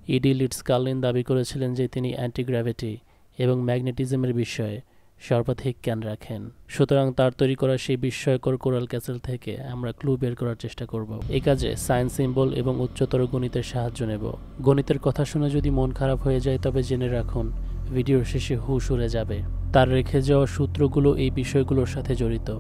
ED লিটজকার্লিন দাবি করেছিলেন যে তিনি অ্যান্টিগ্র্যাভিটি এবং ম্যাগনেটিজমের বিষয়ে সর্বাধিক জ্ঞান রাখেন। সুতরাং তার তৈরি করা সেই বিস্ময়কর কোরাল ক্যাসেল থেকে আমরা ক্লু বের করার চেষ্টা করব। এই কাজে সাইন সিম্বল এবং উচ্চতর গণিতের সাহায্য নেব। গণিতের কথা শুনে যদি মন খারাপ হয়ে যায় তবে জেনে রাখুন ভিডিওর শেষে হুশ উড়ে যাবে। তার রেখে যাওয়া সূত্রগুলো এই বিষয়গুলোর সাথে জড়িত।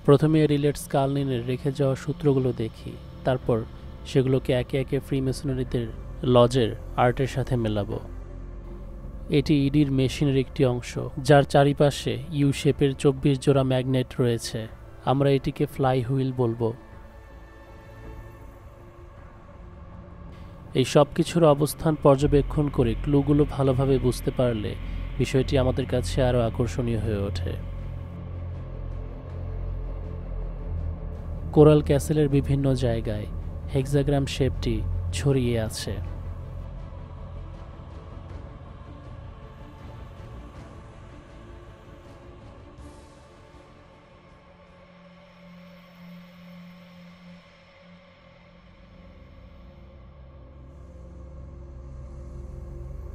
প্রথমে লিটজকার্লিনের রেখে যাওয়া সূত্রগুলো দেখি, তারপর সেগুলোকে একে একে ফ্রিমেসনারিদের লজের আর্টের সাথে মেলাবো। এটি ইডির মেশিনের একটি অংশ, যার চারিপাশে ইউ শেপের 24 জোড়া ম্যাগনেট রয়েছে। আমরা এটিকে ফ্লাই হুইল বলবো। এই সব কিছুর অবস্থান পর্যবেক্ষণ করে ক্লুগুলো ভালোভাবে বুঝতে পারলে বিষয়টি আমাদের কাছে আরও আকর্ষণীয় হয়ে ওঠে। কোরাল ক্যাসেলের বিভিন্ন জায়গায় হেক্সাগ্রাম শেপটি ছড়িয়ে আছে।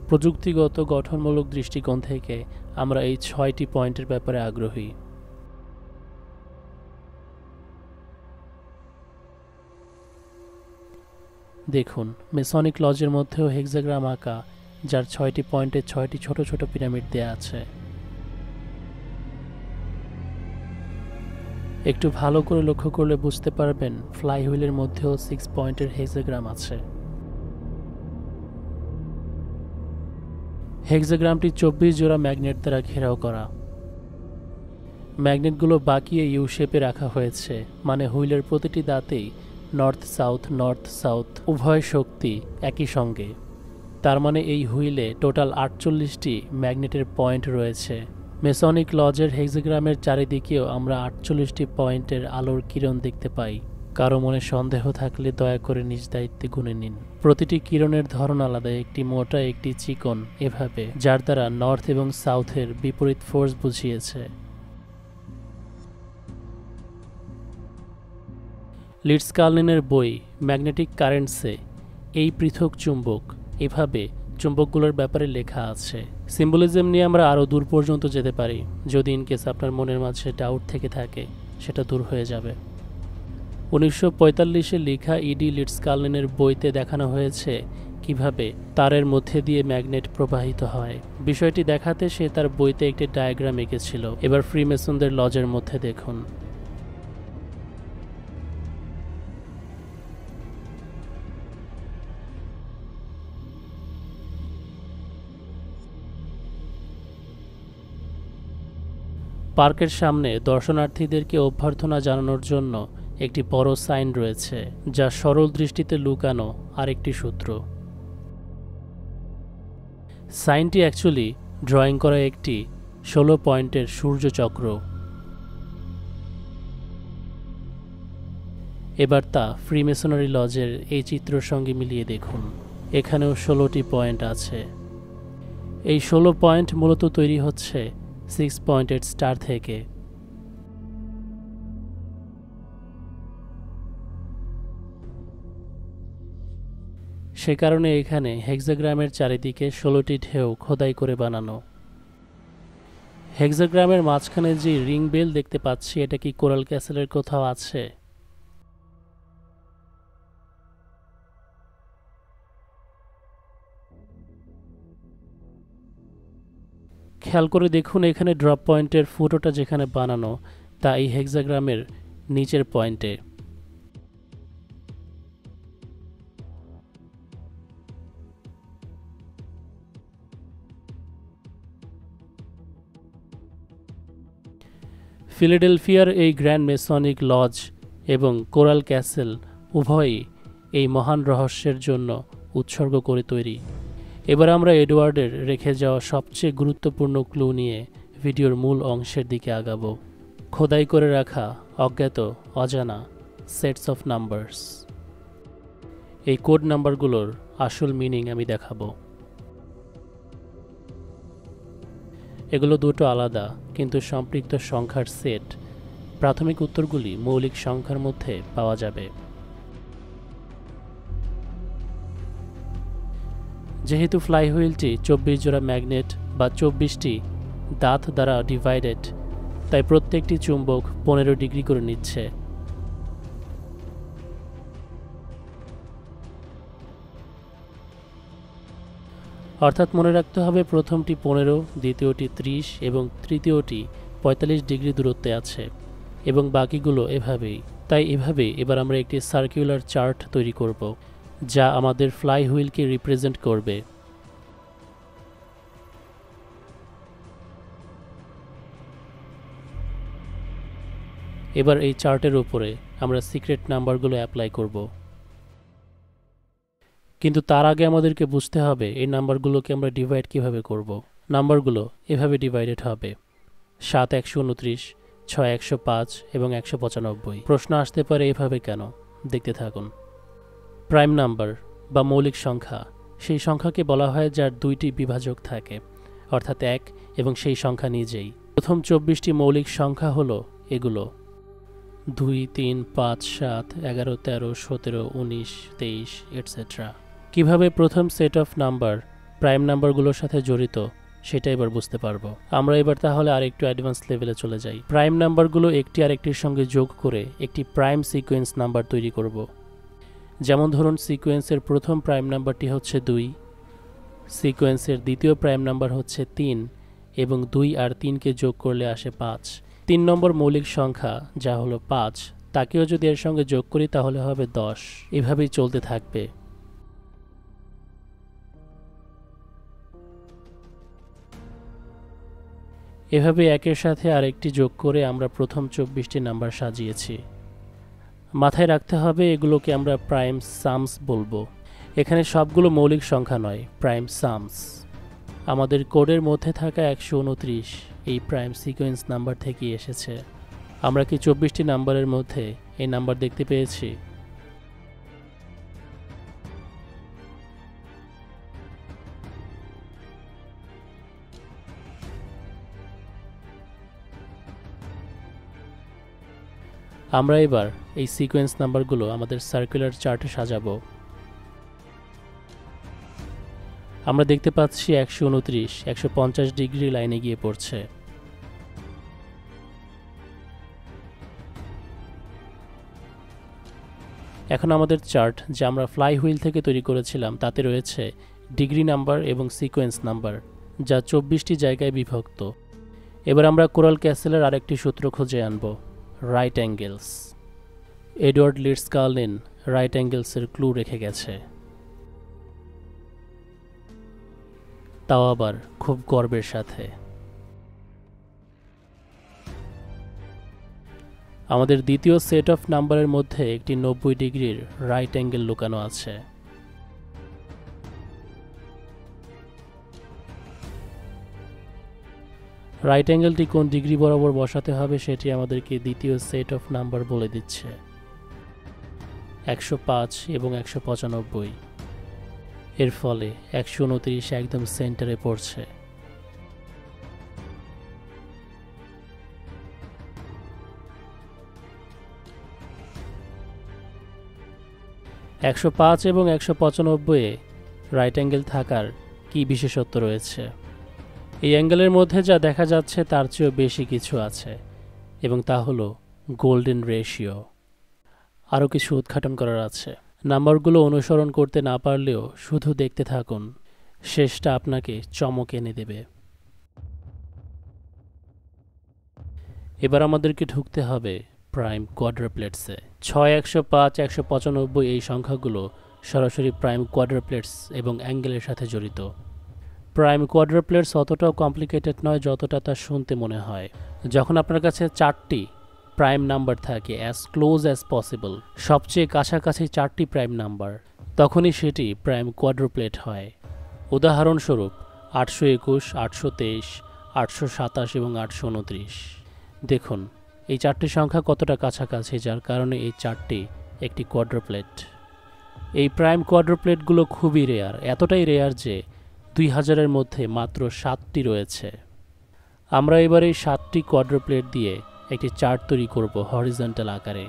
প্রযুক্তিগত গঠনমূলক দৃষ্টিকোণ থেকে আমরা এই 6টি পয়েন্টের ব্যাপারে আগ্রহী। দেখুন, মেসনিক লজের মধ্যেও হেক্সাগ্রাম আঁকা, যার 6টি পয়েন্টে 6টি ছোট ছোট পিরামিড দেয়া আছে। একটু ভালো করে লক্ষ্য করলে বুঝতে পারবেন ফ্লাই হুইলের মধ্যেও 6 পয়েন্টের হেক্সাগ্রাম আছে। হেক্সাগ্রামটি 24 জোড়া ম্যাগনেট দ্বারা ঘেরাও করা। ম্যাগনেটগুলো বাঁকিয়ে ইউ শেপে রাখা হয়েছে, মানে হুইলের প্রতিটি দাঁতেই নর্থ সাউথ উভয় শক্তি একই সঙ্গে। তার মানে এই হুইলে টোটাল 48টি ম্যাগনেটের পয়েন্ট রয়েছে। মেসনিক লজের হেক্সাগ্রামের চারিদিকেও আমরা 48টি পয়েন্টের আলোর কিরণ দেখতে পাই। কারো মনে সন্দেহ থাকলে দয়া করে নিজ দায়িত্বে গুনে নিন। প্রতিটি কিরণের ধরন আলাদা, একটি মোটা একটি চিকন, এভাবে, যার দ্বারা নর্থ এবং সাউথের বিপরীত ফোর্স বুঝিয়েছে। লিটজকার্লিনের বই ম্যাগনেটিক কারেন্টসে এই পৃথক চুম্বক, এভাবে চুম্বকগুলোর ব্যাপারে লেখা আছে। সিম্বলিজম নিয়ে আমরা আরও দূর পর্যন্ত যেতে পারি। যদি ইনকেস আপনার মনের মাঝে ডাউট থেকে থাকে, সেটা দূর হয়ে যাবে। 1945-এ লেখা ইডি লিটজকার্লিনের বইতে দেখানো হয়েছে কিভাবে তারের মধ্যে দিয়ে ম্যাগনেট প্রবাহিত হয়। বিষয়টি দেখাতে সে তার বইতে একটি ডায়াগ্রাম এঁকেছিল। এবার ফ্রিমেসনদের লজের মধ্যে দেখুন। পার্কের সামনে দর্শনার্থীদেরকে অভ্যর্থনা জানানোর জন্য একটি বড় সাইন রয়েছে, যা সরল দৃষ্টিতে লুকানো আরেকটি সূত্র। সাইনটি অ্যাকচুয়ালি ড্রয়িং করা একটি 16 পয়েন্টের সূর্যচক্র। এবার তা ফ্রিমেসনারি লজের এই চিত্রের সঙ্গে মিলিয়ে দেখুন। এখানেও 16টি পয়েন্ট আছে। এই 16 পয়েন্ট মূলত তৈরি হচ্ছে 6 পয়েন্টেড স্টার থেকে। সে কারণে এখানে হেক্সাগ্রামের চারিদিকে 16টি ঢেউ খোদাই করে বানানো। হেক্সাগ্রামের মাঝখানে যে রিং বেল দেখতে পাচ্ছি, এটা কি কোরাল ক্যাসেলের কোথাও আছে? খেয়াল করে দেখুন, এখানে ড্রপ পয়েন্টের ফুটোটা যেখানে বানানো, তা এই হেক্সাগ্রামের নিচের পয়েন্টে। ফিলাডেলফিয়ার এই গ্র্যান্ড মেসনিক লজ এবং কোরাল ক্যাসেল উভয়ই এই মহান রহস্যের জন্য উৎসর্গ করে তৈরি। এবার আমরা এডওয়ার্ডের রেখে যাওয়া সবচেয়ে গুরুত্বপূর্ণ ক্লু নিয়ে ভিডিওর মূল অংশের দিকে আগাবো। খোদাই করে রাখা অজ্ঞাত অজানা সেটস অফ নাম্বারস। এই কোড নাম্বারগুলোর আসল মিনিং আমি দেখাবো। এগুলো দুটো আলাদা কিন্তু সম্পৃক্ত সংখ্যার সেট। প্রাথমিক উত্তরগুলি মৌলিক সংখ্যার মধ্যে পাওয়া যাবে। যেহেতু ফ্লাইহুইলটি 24 জোড়া ম্যাগনেট বা 24টি দাঁত দ্বারা ডিভাইডেড, তাই প্রত্যেকটি চুম্বক 15 ডিগ্রি করে নিচ্ছে। অর্থাৎ মনে রাখতে হবে প্রথমটি 15, দ্বিতীয়টি 30 এবং তৃতীয়টি 45 ডিগ্রি দূরত্বে আছে এবং বাকিগুলো এভাবেই। তাই এভাবেই এবার আমরা একটি সার্কুলার চার্ট তৈরি করব, যা আমাদের ফ্লাইহুইলকে রিপ্রেজেন্ট করবে। এবার এই চার্টের উপরে আমরা সিক্রেট নাম্বারগুলো অ্যাপ্লাই করব। কিন্তু তার আগে আমাদেরকে বুঝতে হবে এই নাম্বারগুলোকে আমরা ডিভাইড কিভাবে করব। নাম্বারগুলো এভাবে ডিভাইডেড হবে: 7 129, 6 105 এবং 195। প্রশ্ন আসতে পারে এভাবে কেন? দেখতে থাকুন। প্রাইম নাম্বার বা মৌলিক সংখ্যা সেই সংখ্যাকে বলা হয় যার দুইটি বিভাজক থাকে, অর্থাৎ 1 এবং সেই সংখ্যা নিজেই। প্রথম 24টি মৌলিক সংখ্যা হলো এগুলো: 2 3 5 7 11 13 17 19 23 এটসেট্রা। কিভাবে প্রথম সেট অফ নাম্বার প্রাইম নাম্বারগুলোর সাথে জড়িত সেটা এবার বুঝতে পারবো। আমরা এবার তাহলে আরেকটু অ্যাডভান্স লেভেলে চলে যাই। প্রাইম নাম্বারগুলো একটি আরেকটির সঙ্গে যোগ করে একটি প্রাইম সিকোয়েন্স নাম্বার তৈরি করব। যেমন ধরুন, সিকোয়েন্সের প্রথম প্রাইম নাম্বারটি হচ্ছে 2, সিকোয়েন্সের দ্বিতীয় প্রাইম নাম্বার হচ্ছে 3 এবং 2 আর 3কে যোগ করলে আসে 5। 3 নম্বর মৌলিক সংখ্যা যা হলো 5, তাকেও যদি এর সঙ্গে যোগ করি তাহলে হবে 10। এভাবেই চলতে থাকবে। এভাবে একের সাথে আরেকটি যোগ করে আমরা প্রথম 24টি নাম্বার সাজিয়েছি। মাথায় রাখতে হবে এগুলোকে আমরা প্রাইম সামস বলবো। এখানে সবগুলো মৌলিক সংখ্যা নয়, প্রাইম সামস। আমাদের কোডের মধ্যে থাকা 129 এই প্রাইম সিকোয়েন্স নাম্বার থেকে এসেছে। আমরা কি 24টি নাম্বারের মধ্যে এই নাম্বার দেখতে পেয়েছি? আমরা এবার এই সিকোয়েন্স নাম্বারগুলো আমাদের সার্কুলার চার্টে সাজাবো। আমরা দেখতে পাচ্ছি 129 150 ডিগ্রি লাইনে গিয়ে পড়ছে। এখন আমাদের চার্ট যা আমরা ফ্লাইহুইল থেকে তৈরি করেছিলাম তাতে রয়েছে ডিগ্রি নাম্বার এবং সিকোয়েন্স নাম্বার, যা 24টি জায়গায় বিভক্ত। এবার আমরা কোরাল ক্যাসেলের আরেকটি সূত্র খুঁজে আনব, রাইট অ্যাঙ্গেলস। এডওয়ার্ড লিটজকার্লিন রাইট অ্যাঙ্গেলসের ক্লু রেখে গেছে, তাও আবার খুব গর্বের সাথে। আমাদের দ্বিতীয় সেট অফ নাম্বারের মধ্যে একটি 90 ডিগ্রির রাইট অ্যাঙ্গেল লুকানো আছে। রাইট অ্যাঙ্গেলটি কোন ডিগ্রি বরাবর বসাতে হবে সেটি আমাদেরকে দ্বিতীয় সেট অফ নাম্বার বলে দিচ্ছে, 105 এবং 195। এর ফলে 129 একদম সেন্টারে পড়ছে। একশো 5 এবং 195-এ রাইট অ্যাঙ্গেল থাকার কি বিশেষত্ব রয়েছে? এই অ্যাঙ্গেলের মধ্যে যা দেখা যাচ্ছে তার চেয়েও বেশি কিছু আছে, এবং তা হলো গোল্ডেন রেশিও। আরও কিছু উদ্ঘাটন করার আছে। নাম্বারগুলো অনুসরণ করতে না পারলেও শুধু দেখতে থাকুন, শেষটা আপনাকে চমক এনে দেবে। এবার আমাদেরকে ঢুকতে হবে প্রাইম কোয়াড্রাপ্লেটসে। 6 105 195 এই সংখ্যাগুলো সরাসরি প্রাইম কোয়াড্রাপ্লেটস এবং অ্যাঙ্গেলের সাথে জড়িত। প্রাইম কোয়াড্রাপ্লেটস অতটাও কমপ্লিকেটেড নয় যতটা তা শুনতে মনে হয়। যখন আপনার কাছে 4টি প্রাইম নাম্বার থাকে, অ্যাজ ক্লোজ অ্যাজ পসিবল, সবচেয়ে কাছাকাছি 4টি প্রাইম নাম্বার, তখনই সেটি প্রাইম কোয়াড্রাপ্লেট হয়। উদাহরণস্বরূপ 821, 823, 827 এবং 829। দেখুন এই 4টি সংখ্যা কতটা কাছাকাছি, যার কারণে এই 4টি একটি কোয়াড্রাপ্লেট। এই প্রাইম কোয়াড্রাপ্লেটগুলো খুবই রেয়ার, এতটাই রেয়ার যে 2000-এর মধ্যে মাত্র 7টি রয়েছে। আমরা এবার এই 7টি কোয়াড্রোপ্লেট দিয়ে একটি চার্ট তৈরি করব হরিজন্টাল আকারে।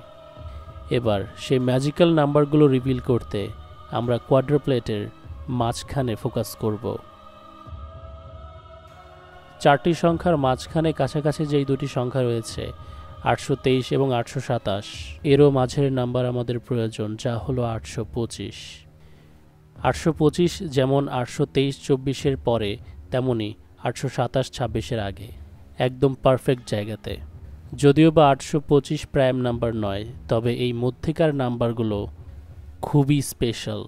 এবার সেই ম্যাজিক্যাল নাম্বারগুলো রিভিল করতে আমরা কোয়াড্রোপ্লেটের মাঝখানে ফোকাস করব। 4টি সংখ্যার মাঝখানে কাছাকাছি যেই দুটি সংখ্যা রয়েছে 823 এবং 827, এরও মাঝের নাম্বার আমাদের প্রয়োজন, যা হলো 825। 825 যেমন 823-24 পরে, তেমনি 827-26 আগে, একদম পারফেক্ট জায়গাতে। যদিও বা 825 প্রাইম নাম্বার নয়, তবে এই মধ্যেকার নাম্বারগুলো খুবই স্পেশাল।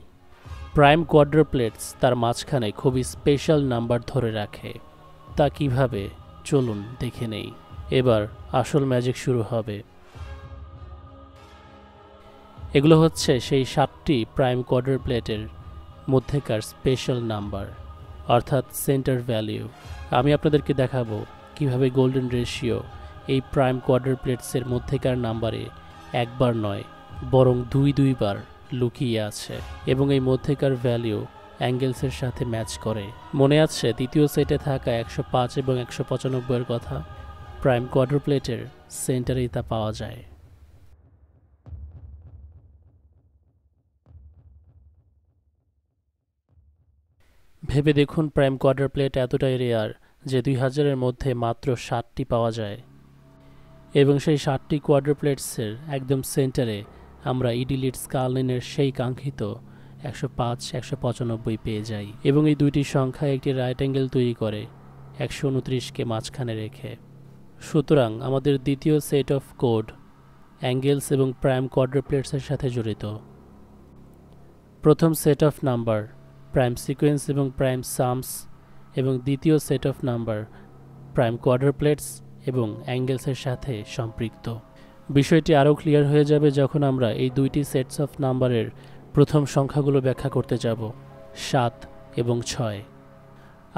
প্রাইম কোয়াড্রোপ্লেটস তার মাঝখানে খুবই স্পেশাল নাম্বার ধরে রাখে। তা কিভাবে, চলুন দেখে নেই। এবার আসল ম্যাজিক শুরু হবে। এগুলো হচ্ছে সেই 7টি প্রাইম কোয়াড্রোপ্লেটের মধ্যেকার স্পেশাল নাম্বার, অর্থাৎ সেন্টার ভ্যালিউ। আমি আপনাদেরকে দেখাবো কিভাবে গোল্ডেন রেশিও এই প্রাইম কোয়াড্রোপ্লেটসের মধ্যেকার নাম্বারে একবার নয়, বরং দুইবার লুকিয়ে আছে এবং এই মধ্যেকার ভ্যালিউ অ্যাঙ্গেলসের সাথে ম্যাচ করে। মনে আছে দ্বিতীয় সেটে থাকা 105 এবং 195 কথা? প্রাইম কোয়াড্রোপ্লেটের সেন্টারেই তা পাওয়া যায়। ভেবে দেখুন, প্রাইম কোয়াড্রোপ্লেট এতটাই রেয়ার যে 2000-এর মধ্যে মাত্র 7টি পাওয়া যায়, এবং সেই 7টি কোয়াড্রোপ্লেটসের একদম সেন্টারে আমরা ইডিলিট স্কালনিনের সেই কাঙ্ক্ষিত 105, 195 পেয়ে যাই, এবং এই দুইটি সংখ্যা একটি রাইট অ্যাঙ্গেল তৈরি করে 129কে মাঝখানে রেখে। সুতরাং আমাদের দ্বিতীয় সেট অফ কোড অ্যাঙ্গেলস এবং প্রাইম কোয়াড্রোপ্লেটসের সাথে জড়িত। প্রথম set of number prime sequence এবং প্রাইম সামস, এবং দ্বিতীয় সেট অফ নাম্বার প্রাইম কোয়াড্রোপ্লেটস এবং অ্যাঙ্গেলসের সাথে সম্পৃক্ত। বিষয়টি আরও ক্লিয়ার হয়ে যাবে যখন আমরা এই দুইটি সেটস অফ নাম্বারের প্রথম সংখ্যাগুলো ব্যাখ্যা করতে যাব, 7 এবং 6।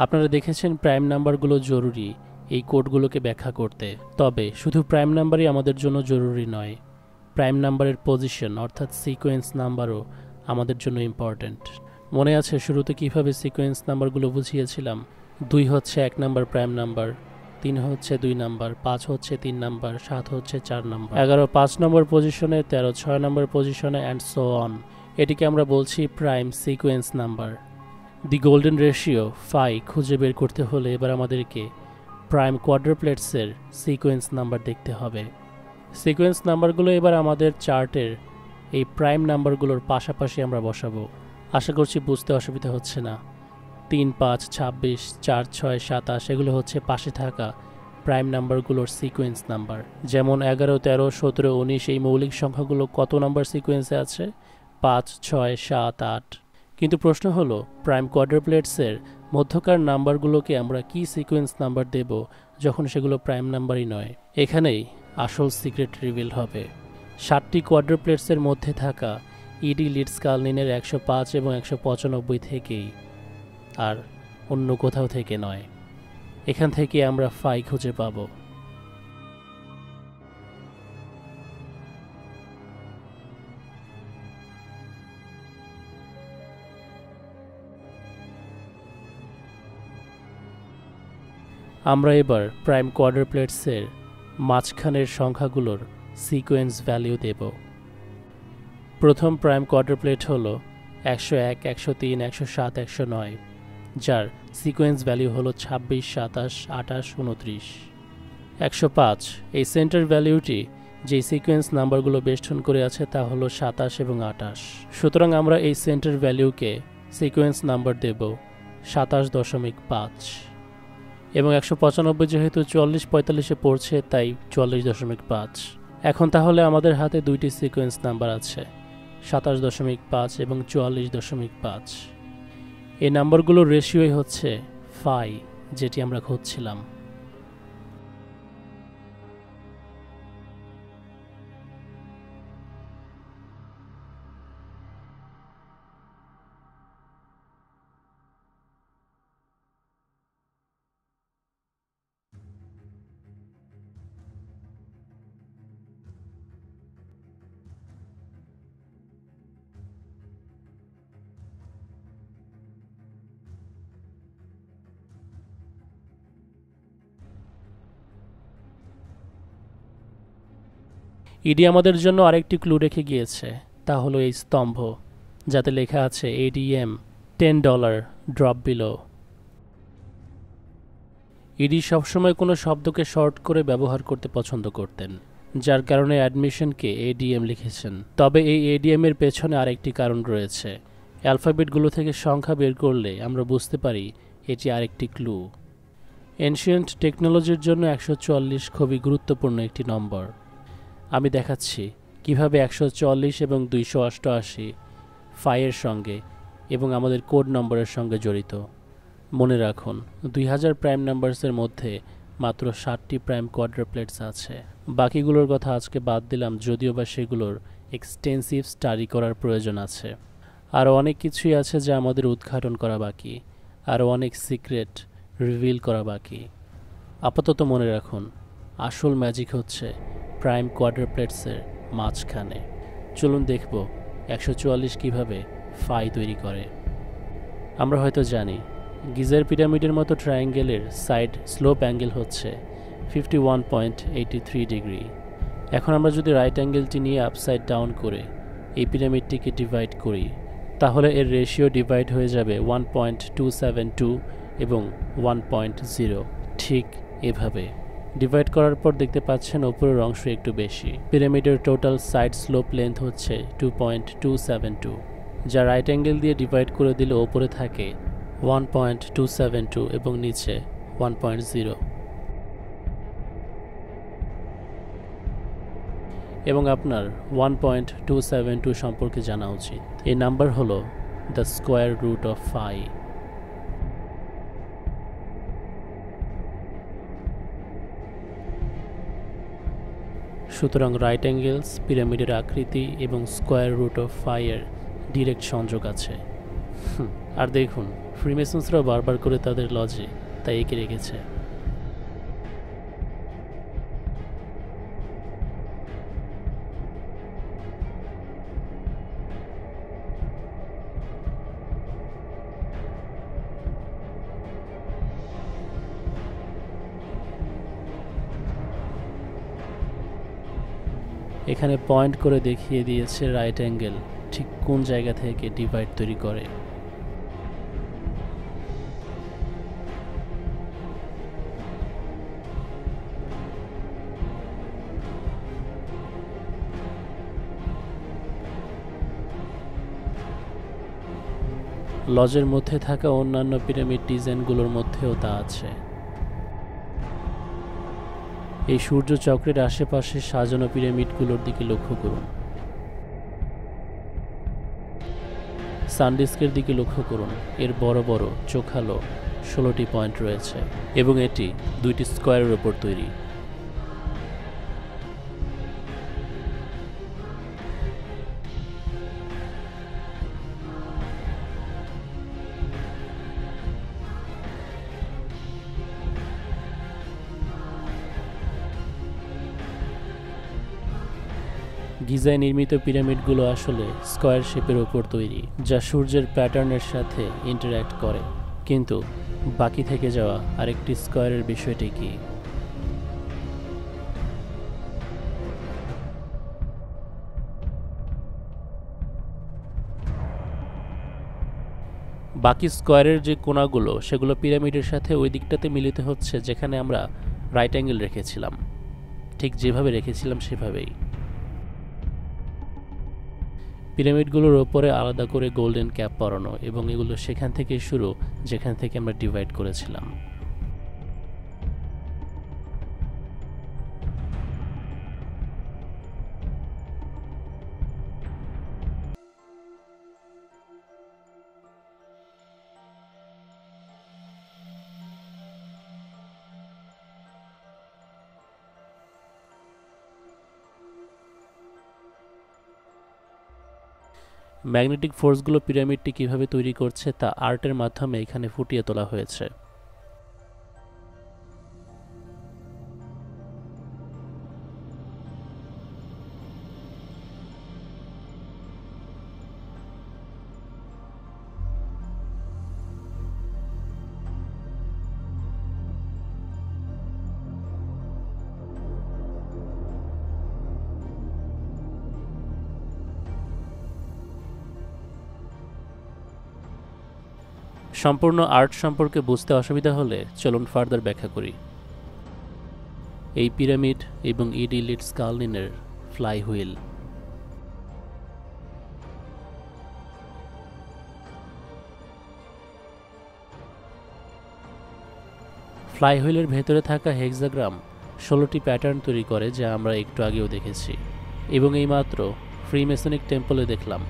আপনারা দেখেছেন প্রাইম নাম্বারগুলো জরুরি এই কোডগুলোকে ব্যাখ্যা করতে, তবে শুধু প্রাইম নাম্বারই আমাদের জন্য জরুরি নয়। প্রাইম নাম্বারের পজিশন অর্থাৎ সিকোয়েন্স নাম্বারও আমাদের জন্য ইম্পর্ট্যান্ট। মনে আছে শুরুতে কিভাবে সিকোয়েন্স নাম্বারগুলো বুঝিয়েছিলাম? 2 হচ্ছে 1 নাম্বার প্রাইম নাম্বার, 3 হচ্ছে 2 নাম্বার, 5 হচ্ছে 3 নাম্বার, 7 হচ্ছে 4 নাম্বার, 11 5 নম্বর পজিশনে, 13 6 নম্বর পজিশনে, অ্যান্ড সো অন। এটিকে আমরা বলছি prime sequence number. The golden ratio phi খুঁজে বের করতে হলে এবার আমাদেরকে প্রাইম কোয়াড্রোপ্লেটসের সিকোয়েন্স নাম্বার দেখতে হবে। সিকোয়েন্স নাম্বারগুলো এবার আমাদের চার্টের এই প্রাইম নাম্বারগুলোর পাশাপাশি আমরা বসাবো। আশা করছি বুঝতে অসুবিধা হচ্ছে না। 3 5 26, 4 6 27 এগুলো হচ্ছে পাশে থাকা প্রাইম নাম্বারগুলোর সিকোয়েন্স নাম্বার। যেমন 11 13 17 19 এই মৌলিক সংখ্যাগুলো কত নাম্বার সিকোয়েন্সে আছে? 5 6 7 8। কিন্তু প্রশ্ন হলো, প্রাইম কোয়াড্রোপ্লেটসের মধ্যকার নাম্বারগুলোকে আমরা কি সিকোয়েন্স নাম্বার দেব যখন সেগুলো প্রাইম নাম্বারই নয়? এখানেই আসল সিক্রেট রিভিল হবে। 7টি কোয়াড্রোপ্লেটসের মধ্যে থাকা ইডিলিট স্কালনিনের 105 এবং 195 থেকেই, আর অন্য কোথাও থেকে নয়। এখান থেকে আমরা ফাই খুঁজে পাব। আমরা এবার প্রাইম কোয়াড্রোপ্লেটসের মাঝখানের সংখ্যাগুলোর সিকোয়েন্স ভ্যালিউ দেব। প্রথম প্রাইম কোয়াড্রোপ্লেট হল 101, 103, 107, 109, যার সিকোয়েন্স ভ্যালু হলো 26, 27, 28, 29। 105 এই সেন্টার ভ্যালিউটি যে সিকোয়েন্স নাম্বারগুলো বেষ্টন করে আছে তা হলো 27 এবং 28। সুতরাং আমরা এই সেন্টার ভ্যালুকে সিকোয়েন্স নাম্বার দেব 27.5, এবং 195 যেহেতু 44-45-এ পড়ছে তাই 44.5। এখন তাহলে আমাদের হাতে দুইটি সিকোয়েন্স নাম্বার আছে, 27.5 এবং 44.5। এই নাম্বারগুলোর রেশিওই হচ্ছে ফাই, যেটি আমরা খুঁজছিলাম। ইডি আমাদের জন্য আরেকটি ক্লু রেখে গিয়েছে, তা হলো এই স্তম্ভ, যাতে লেখা আছে ADM $10 ড্রপ বিলো। ইডি সবসময় কোনো শব্দকে শর্ট করে ব্যবহার করতে পছন্দ করতেন, যার কারণে অ্যাডমিশনকে ADM লিখেছেন। তবে এই ADM এর পেছনে আরেকটি কারণ রয়েছে। অ্যালফাবেটগুলো থেকে সংখ্যা বের করলে আমরা বুঝতে পারি এটি আরেকটি ক্লু। এনশিয়েন্ট টেকনোলজির জন্য 144 খুবই গুরুত্বপূর্ণ একটি নম্বর। আমি দেখাচ্ছি কিভাবে 144 এবং 288 ফাইয়ের সঙ্গে এবং আমাদের কোড নম্বরের সঙ্গে জড়িত। মনে রাখুন, 2000 প্রাইম নাম্বারসের মধ্যে মাত্র 7টি প্রাইম কোয়াড্রাপ্লেটস আছে। বাকিগুলোর কথা আজকে বাদ দিলাম, যদিও বা সেগুলোর এক্সটেন্সিভ স্টাডি করার প্রয়োজন আছে। আরও অনেক কিছুই আছে যা আমাদের উদ্ঘাটন করা বাকি, আরও অনেক সিক্রেট রিভিল করা বাকি। আপাতত মনে রাখুন, আসল ম্যাজিক হচ্ছে প্রাইম কোয়াড্রাপ্লেটসের মাঝখানে। চলুন দেখব 144 কীভাবে ফাই তৈরি করে। আমরা হয়তো জানি গিজার পিরামিডের মতো ট্রায়াঙ্গেলের সাইড স্লোপ অ্যাঙ্গেল হচ্ছে 51.83 ডিগ্রি। এখন আমরা যদি রাইট অ্যাঙ্গেলটি নিয়ে আপসাইড ডাউন করে এই পিরামিডটিকে ডিভাইড করি, তাহলে এর রেশিও ডিভাইড হয়ে যাবে 1.272 এবং 1.0। ঠিক এভাবে ডিভাইড করার পর দেখতে পাচ্ছেন ওপরের অংশ একটু বেশি। পিরামিডের টোটাল সাইড স্লোপ লেন্থ হচ্ছে 2.272, যা রাইট অ্যাঙ্গেল দিয়ে ডিভাইড করে দিলে ওপরে থাকে 1.272 এবং নিচে 1.0। এবং আপনার 1.272 সম্পর্কে জানা উচিত। এই নাম্বার হলো the square root of phi. সুতরাং রাইট অ্যাঙ্গেলস, পিরামিডের আকৃতি এবং স্কোয়ার রুট অফ ফাই এর ডিরেক্ট সংযোগ আছে। আর দেখুন, ফ্রিমেসন্সরাও বারবার করে তাদের লজে তাই এঁকে রেখেছে। এখানে পয়েন্ট করে দেখিয়ে দিয়েছে রাইট অ্যাঙ্গেল ঠিক কোন জায়গা থেকে ডিভাইড তৈরি করে। লজের মধ্যে থাকা অন্যান্য পিরামিড ডিজাইনগুলোর মধ্যেও তা আছে। এই সূর্য চক্রের আশেপাশে সাজানো পিরামিডগুলোর দিকে লক্ষ্য করুন। সানডিস্কের দিকে লক্ষ্য করুন। এর বড় বড় চোখালো 16টি পয়েন্ট রয়েছে এবং এটি 2টি স্কোয়ারের উপর তৈরি। গিজায় নির্মিত পিরামিডগুলো আসলে স্কয়ার শেপের উপর তৈরি, যা সূর্যের প্যাটার্নের সাথে ইন্টারঅ্যাক্ট করে। কিন্তু বাকি থেকে যাওয়া আরেকটি স্কয়ারের বিষয়টি কি? বাকি স্কয়ারের যে কোণাগুলো, সেগুলো পিরামিডের সাথে ওই দিকটাতে মিলিত হচ্ছে যেখানে আমরা রাইট অ্যাঙ্গেল রেখেছিলাম। ঠিক যেভাবে রেখেছিলাম সেভাবেই। পিরামিডগুলোর ওপরে আলাদা করে গোল্ডেন ক্যাপ পরানো এবং এগুলো সেখান থেকে শুরু যেখান থেকে আমরা ডিভাইড করেছিলাম। ম্যাগনেটিক ফোর্সগুলো পিরামিডটি কিভাবে তৈরি করছে তা আর্টের মাধ্যমে এখানে ফুটিয়ে তোলা হয়েছে। সম্পূর্ণ আর্ট সম্পর্কে বুঝতে অসুবিধা হলে চলুন ফার্দার ব্যাখ্যা করি। এই পিরামিড এবং ইডিলিট স্কালনিনের ফ্লাই হুইল। ফ্লাই হুইলের ভেতরে থাকা হেক্সাগ্রাম 16টি প্যাটার্ন তৈরি করে, যা আমরা একটু আগেও দেখেছি এবং এইমাত্র ফ্রিমেসনিক টেম্পলে দেখলাম।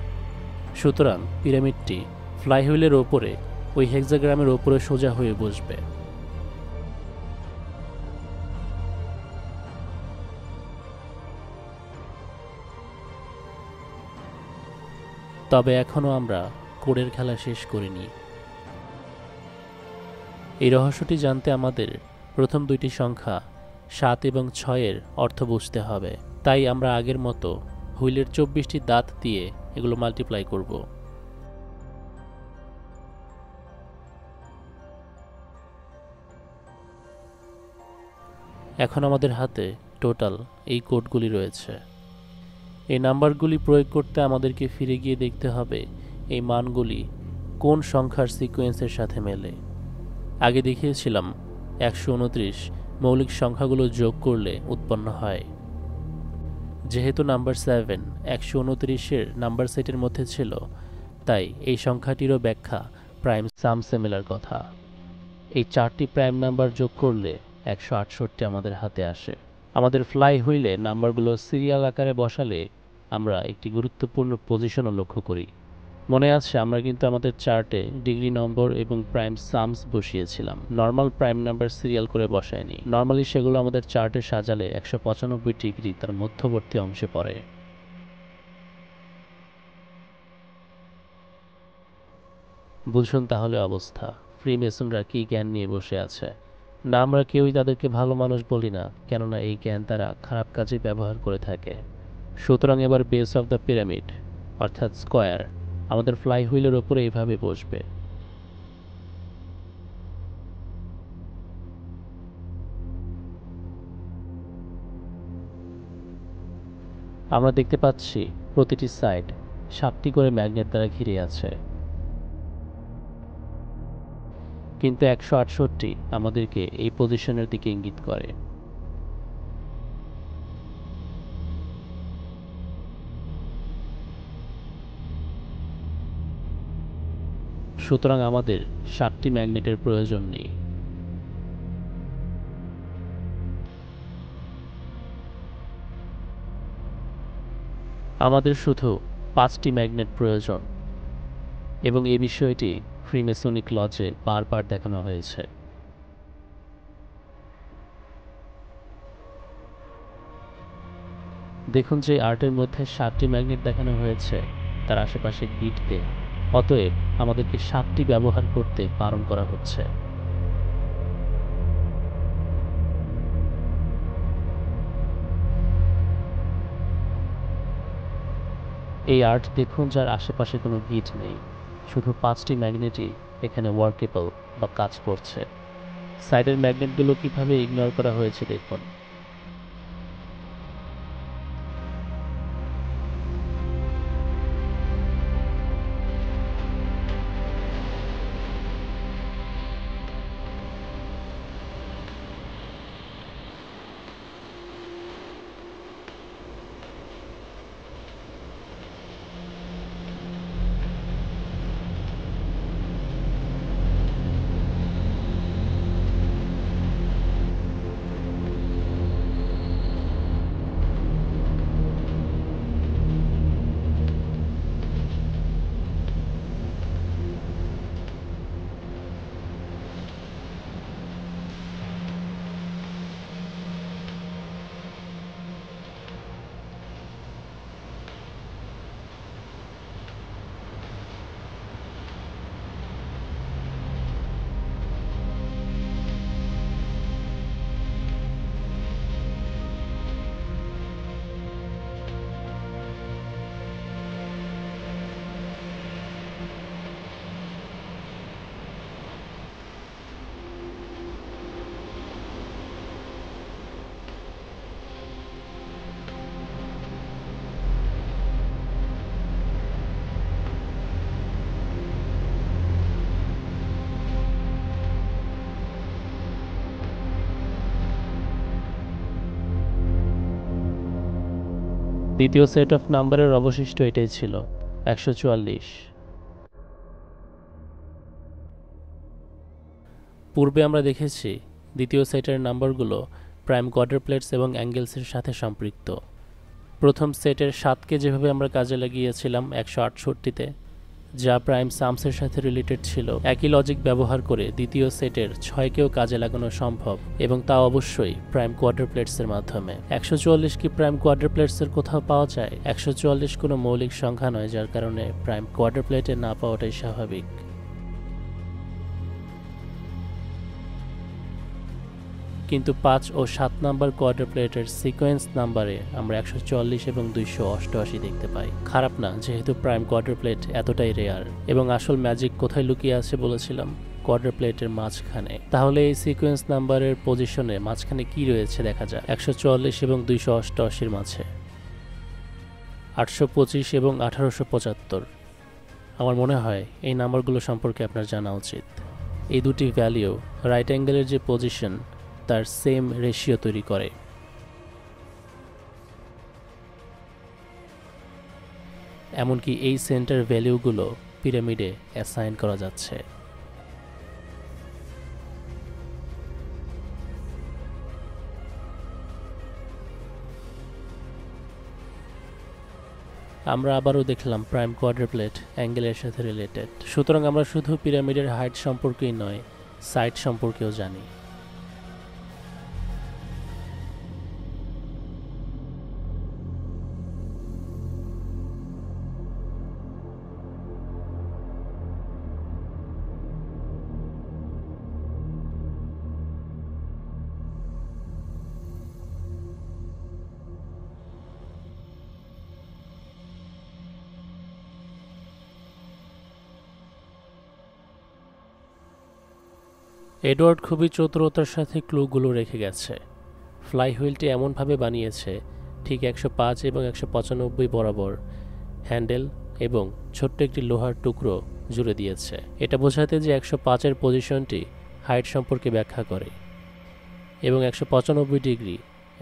সুতরাং পিরামিডটি ফ্লাই হুইলের ওপরে ওই হেক্সাগ্রামের ওপরে সোজা হয়ে বসবে। তবে এখনও আমরা কোডের খেলা শেষ করিনি। এই রহস্যটি জানতে আমাদের প্রথম দুইটি সংখ্যা 7 এবং 6-এর অর্থ বুঝতে হবে। তাই আমরা আগের মতো হুইলের 24টি দাঁত দিয়ে এগুলো মাল্টিপ্লাই করব। এখন আমাদের হাতে টোটাল এই কোডগুলি রয়েছে। এই নাম্বারগুলি প্রয়োগ করতে আমাদেরকে ফিরে গিয়ে দেখতে হবে এই মানগুলি কোন সংখ্যার সিকোয়েন্সের সাথে মেলে। আগে দেখিয়েছিলাম 129 মৌলিক সংখ্যাগুলো যোগ করলে উৎপন্ন হয়। যেহেতু নাম্বার 7 129-এর নাম্বার সেটের মধ্যে ছিল, তাই এই সংখ্যাটিরও ব্যাখ্যা প্রাইম সাম সিমিলার কথা। এই 4টি প্রাইম নাম্বার যোগ করলে 168 আমাদের হাতে আসে। আমাদের ফ্লাই হুইলে নাম্বারগুলো সিরিয়াল আকারে বসালে আমরা একটি গুরুত্বপূর্ণ পজিশনও লক্ষ্য করি। মনে আছে, আমরা কিন্তু আমাদের চার্টে ডিগ্রি নম্বর এবং প্রাইম সামস বসিয়েছিলাম, নর্মাল প্রাইম নাম্বার সিরিয়াল করে বসায়নি। নর্মালি সেগুলো আমাদের চার্টে সাজালে 195 ডিগ্রি তার মধ্যবর্তী অংশে পড়ে। বুঝুন তাহলে অবস্থা, ফ্রিমেসনরা কী জ্ঞান নিয়ে বসে আছে। না, আমরা কেউই তাদেরকে ভালো মানুষ বলি না, কেননা এই জ্ঞান তারা খারাপ কাজে ব্যবহার করে থাকে। সুতরাং এবার বেস অফ দ্য পিরামিড অর্থাৎ স্কোয়ার আমাদের ফ্লাই হুইলের ওপরে এইভাবে বসবে। আমরা দেখতে পাচ্ছি প্রতিটি সাইড 7টি করে ম্যাগনেট দ্বারা ঘিরে আছে, কিন্তু 168 আমাদেরকে এই পজিশনের দিকে ইঙ্গিত করে। সুতরাং আমাদের 7টি ম্যাগনেটের প্রয়োজন নেই। আমাদের শুধু 5টি ম্যাগনেট প্রয়োজন, এবং এই বিষয়টি ফ্রিমেসনিক লজে বারবার দেখানো হয়েছে। দেখুন যে আর্টের মধ্যে 7টি ম্যাগনেট দেখানো হয়েছে তার আশেপাশে গিট দিয়ে, অতএব আমাদেরকে 7টি ব্যবহার করতে বারণ করা হচ্ছে। এই আর্ট দেখুন যার আশেপাশে কোনো গিট নেই, শুধু 5টি ম্যাগনেটই এখানে ওয়ার্কেবল বা কাজ করছে। সাইডের ম্যাগনেটগুলো কিভাবে ইগনোর করা হয়েছে দেখুন। দ্বিতীয় সেট অফ নাম্বারের অবশিষ্ট এটাই ছিল, 144। পূর্বে আমরা দেখেছি দ্বিতীয় সেটের নাম্বারগুলো প্রাইম কোয়াড্রাপ্লেটস এবং অ্যাঙ্গেলসের সাথে সম্পৃক্ত। প্রথম সেটের 7কে যেভাবে আমরা কাজে লাগিয়েছিলাম 168-তে, যা প্রাইম সামসের সাথে রিলেটেড ছিল, একই লজিক ব্যবহার করে দ্বিতীয় সেটের 6কেও কাজে লাগানো সম্ভব, এবং তা অবশ্যই প্রাইম কোয়াড্রাপ্লেটসের মাধ্যমে। 144 কি প্রাইম কোয়াড্রাপ্লেটসের কোথাও পাওয়া যায়? 144 কোনো মৌলিক সংখ্যা নয়, যার কারণে প্রাইম কোয়াড্রাপ্লেটে না পাওয়াটাই স্বাভাবিক। কিন্তু 5 ও 7 নাম্বার কোয়াড্রাপ্লেটের সিকোয়েন্স নাম্বারে আমরা 144 এবং 288 দেখতে পাই। খারাপ না, যেহেতু প্রাইম কোয়াড্রাপ্লেট এতটাই রেয়ার। এবং আসল ম্যাজিক কোথায় লুকিয়ে আছে বলেছিলাম? কোয়াড্রাপ্লেটের মাঝখানে। তাহলে এই সিকোয়েন্স নাম্বারের পজিশনে মাঝখানে কি রয়েছে দেখা যায়। 144 এবং 288-র মাঝে 825 এবং 1875। আমার মনে হয় এই নাম্বারগুলো সম্পর্কে আপনার জানা উচিত। এই দুটি ভ্যালু রাইট অ্যাঙ্গেলের যে পজিশন তার সেম রেশিও তৈরি করে। এমনকি এই সেন্টার ভ্যালুগুলো পিরামিডে অ্যাসাইন করা যাচ্ছে। আমরা আবারও দেখলাম প্রাইম কোয়াড্রাপ্লেট অ্যাঙ্গেলের সাথে রিলেটেড। সুতরাং আমরা শুধু পিরামিডের হাইট সম্পর্কেই নয়, সাইড সম্পর্কেও জানি। এডওয়ার্ড খুবই চতুরতার সাথে ক্লুগুলো রেখে গেছে। ফ্লাইহুইলটি এমনভাবে বানিয়েছে ঠিক 105 এবং 195 বরাবর হ্যান্ডেল এবং ছোট্ট একটি লোহার টুকরো জুড়ে দিয়েছে। এটা বোঝাতে যে 105-এর পজিশনটি হাইট সম্পর্কে ব্যাখ্যা করে এবং 195 ডিগ্রি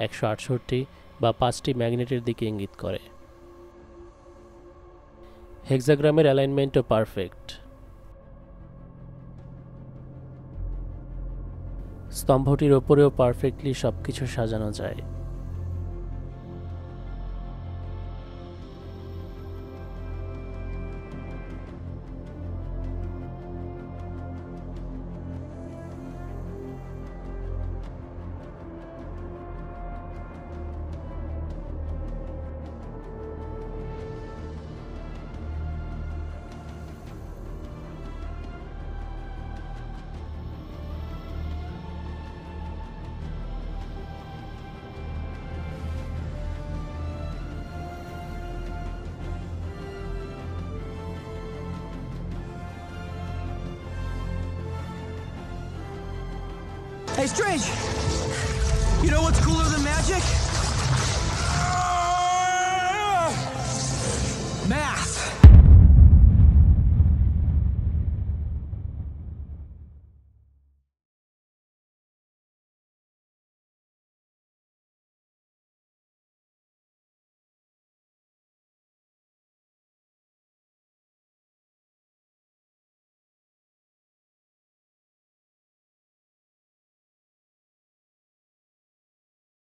168 বা 5টি ম্যাগনেটের দিকে ইঙ্গিত করে। হেক্সাগ্রামের অ্যালাইনমেন্টও পারফেক্ট। স্তম্ভটির ওপরেও পারফেক্টলি সবকিছু সাজানো যায়। Hey, Strange! You know what's cooler than magic? Math!